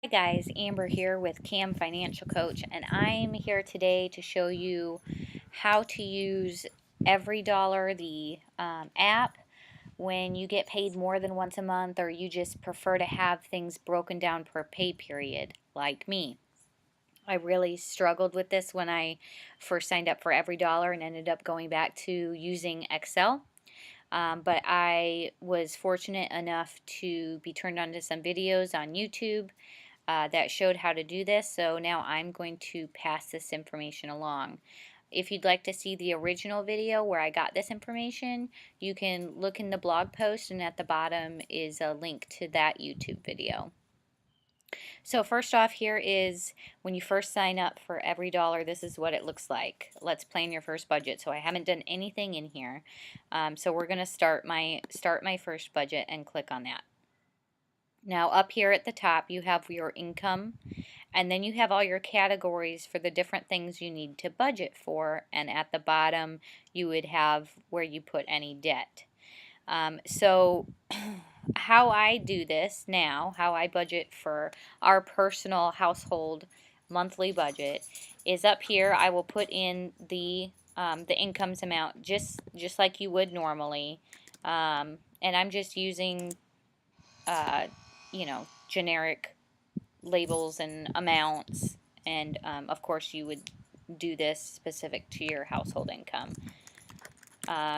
Hi guys, Amber here with Cam Financial Coach, and I'm here today to show you how to use EveryDollar, the app, when you get paid more than once a month or you just prefer to have things broken down per pay period, like me. I really struggled with this when I first signed up for EveryDollar and ended up going back to using Excel. But I was fortunate enough to be turned on to some videos on YouTube that showed how to do this, so now I'm going to pass this information along. If you'd like to see the original video where I got this information, you can look in the blog post, and at the bottom is a link to that YouTube video. So first off, here is when you first sign up for EveryDollar, this is what it looks like. Let's plan your first budget. So I haven't done anything in here. So we're going to start my first budget and click on that. Now up here at the top you have your income, and then you have all your categories for the different things you need to budget for, and at the bottom you would have where you put any debt. So how I do this now, how I budget for our personal household monthly budget, is up here I will put in the incomes amount just like you would normally, and I'm just using generic labels and amounts, and of course you would do this specific to your household income.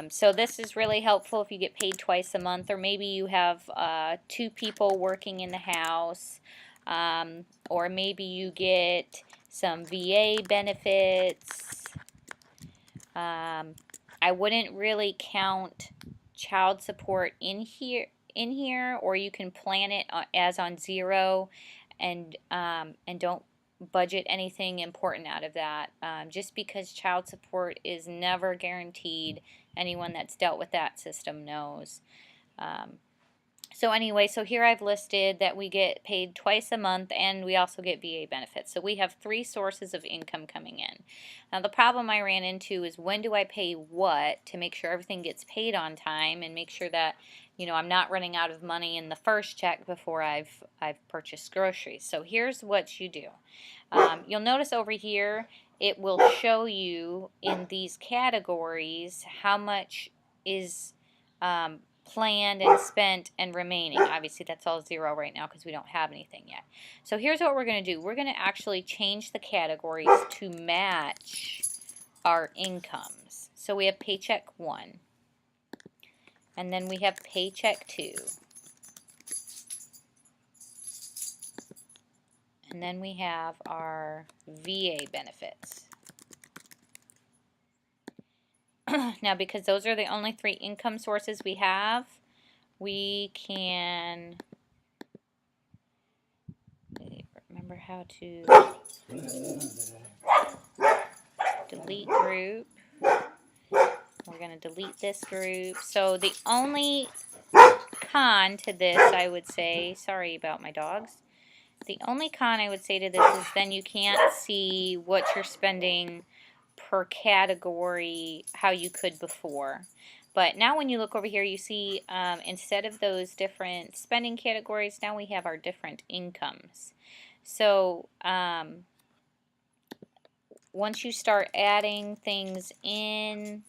So this is really helpful if you get paid twice a month, or maybe you have two people working in the house, or maybe you get some VA benefits. I wouldn't really count child support in here, or you can plan it as on zero, and don't budget anything important out of that, just because child support is never guaranteed. Anyone that's dealt with that system knows. So anyway, so here I've listed that we get paid twice a month, and we also get VA benefits. So we have three sources of income coming in. Now the problem I ran into is, when do I pay what to make sure everything gets paid on time and make sure that I'm not running out of money in the first check before I've purchased groceries. So here's what you do. You'll notice over here it will show you in these categories how much is planned and spent and remaining. Obviously that's all zero right now because we don't have anything yet. So here's what we're going to do. We're going to actually change the categories to match our incomes. So we have paycheck 1, and then we have paycheck 2, and then we have our VA benefits. Now, because those are the only three income sources we have, we can remember how to delete group. We're going to delete this group. So the only con to this, I would say, sorry about my dogs, the only con I would say to this is then you can't see what you're spending per category how you could before. But now when you look over here, you see instead of those different spending categories, now we have our different incomes. So once you start adding things in,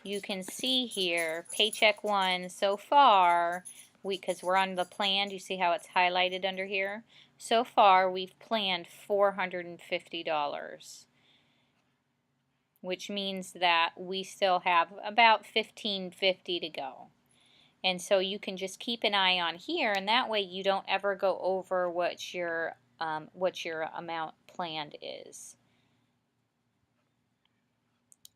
you can see here, paycheck 1 so far, because we're on the plan, you see how it's highlighted under here? So far we've planned $450, which means that we still have about $1,550 to go. And so you can just keep an eye on here, and that way you don't ever go over what your amount planned is.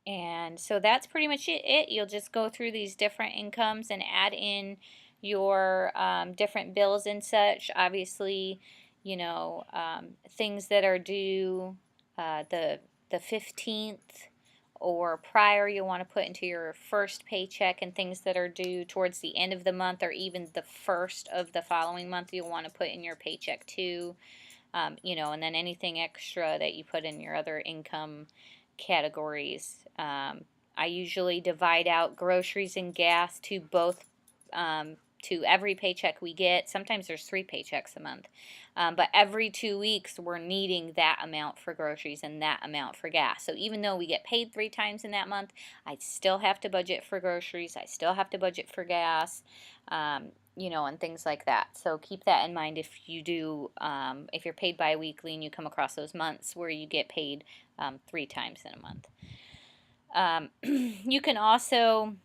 And so that's pretty much it. You'll just go through these different incomes and add in your different bills and such. Obviously, things that are due the 15th or prior, you'll want to put into your first paycheck, and things that are due towards the end of the month or even the first of the following month, you'll want to put in your paycheck 2. you know, and then anything extra that you put in your other income categories. I usually divide out groceries and gas to both, to every paycheck we get. Sometimes there's 3 paychecks a month. But every 2 weeks, we're needing that amount for groceries and that amount for gas. So even though we get paid 3 times in that month, I still have to budget for groceries. I still have to budget for gas, you know, and things like that. So keep that in mind if you do, if you're paid bi-weekly and you come across those months where you get paid 3 times in a month. You can also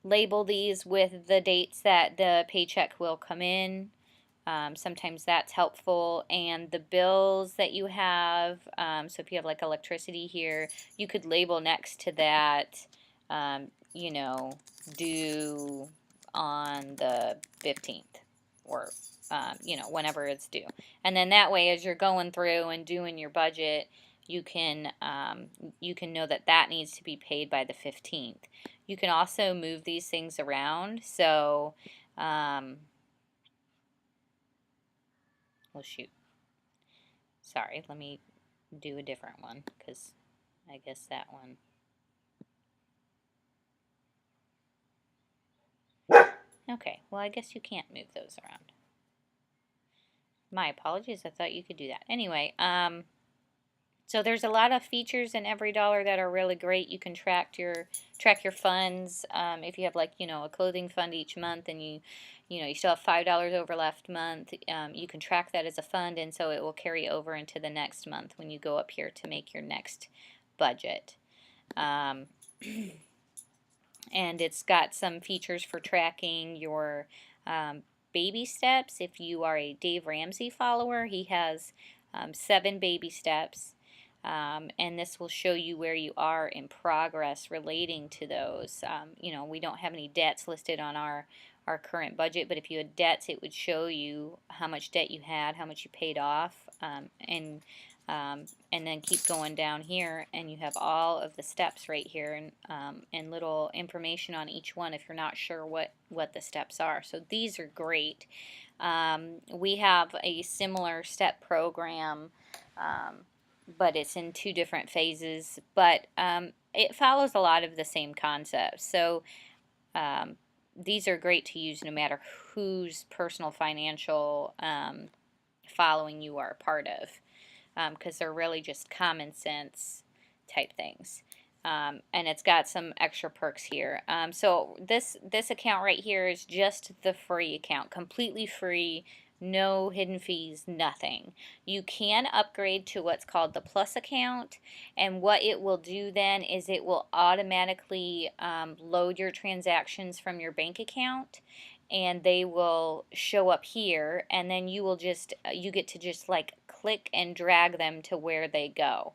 label these with the dates that the paycheck will come in. Sometimes that's helpful. And the bills that you have, so if you have like electricity here, you could label next to that, you know, due on the 15th or, you know, whenever it's due. And then that way, as you're going through and doing your budget, you can know that that needs to be paid by the 15th. You can also move these things around. So, well, shoot. Sorry, let me do a different one because I guess that one. Okay, well, I guess you can't move those around. My apologies. I thought you could do that. Anyway, so there's a lot of features in EveryDollar that are really great. You can track your funds. If you have, like, you know, a clothing fund each month and you know, you still have $5 over last month, you can track that as a fund, and so it will carry over into the next month when you go up here to make your next budget. And it's got some features for tracking your baby steps. If you are a Dave Ramsey follower, he has 7 baby steps. And this will show you where you are in progress relating to those. You know, we don't have any debts listed on our current budget, but if you had debts, it would show you how much debt you had, how much you paid off, and then keep going down here, and you have all of the steps right here, and little information on each one if you're not sure what the steps are. So these are great. We have a similar step program, but it's in 2 different phases, but it follows a lot of the same concepts. So these are great to use no matter whose personal financial following you are a part of, because they're really just common sense type things. And it's got some extra perks here. So this account right here is just the free account, completely free, no hidden fees, nothing. You can upgrade to what's called the Plus account, and what it will do then is it will automatically load your transactions from your bank account, and they will show up here, and then you will just you get to just like click and drag them to where they go.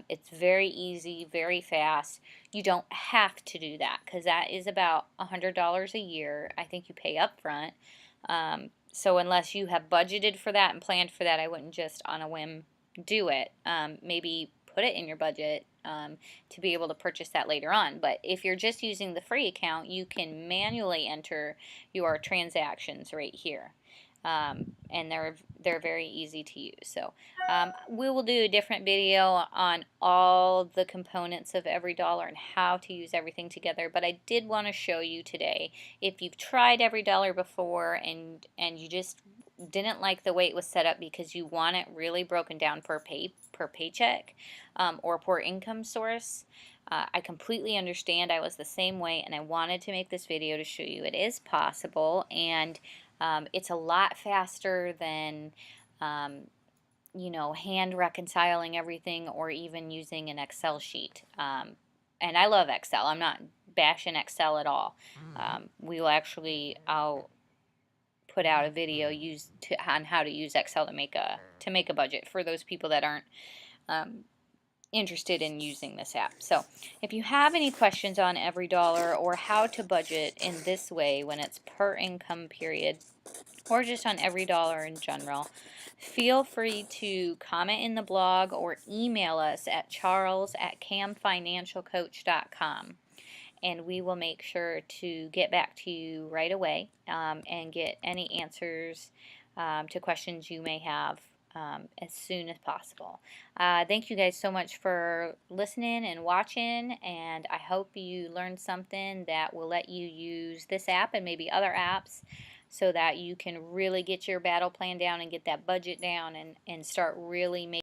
It's very easy, very fast. You don't have to do that because that is about $100 a year. I think you pay up front. So unless you have budgeted for that and planned for that, I wouldn't just on a whim do it. Maybe put it in your budget to be able to purchase that later on. But if you're just using the free account, you can manually enter your transactions right here. And they're very easy to use. So we will do a different video on all the components of EveryDollar and how to use everything together. But I did want to show you today, if you've tried EveryDollar before and you just didn't like the way it was set up because you want it really broken down per paycheck or per income source, I completely understand. I was the same way, and I wanted to make this video to show you it is possible, and it's a lot faster than you know, hand reconciling everything or even using an Excel sheet. And I love Excel. I'm not bashing Excel at all. We will actually, I'll put out a video on how to use Excel to make a budget for those people that aren't interested in using this app. So if you have any questions on EveryDollar or how to budget in this way when it's per income period, or just on EveryDollar in general, feel free to comment in the blog or email us at charles@camfinancialcoach.com, and we will make sure to get back to you right away and get any answers to questions you may have as soon as possible. Thank you guys so much for listening and watching, and I hope you learned something that will let you use this app and maybe other apps so that you can really get your battle plan down and get that budget down and start really making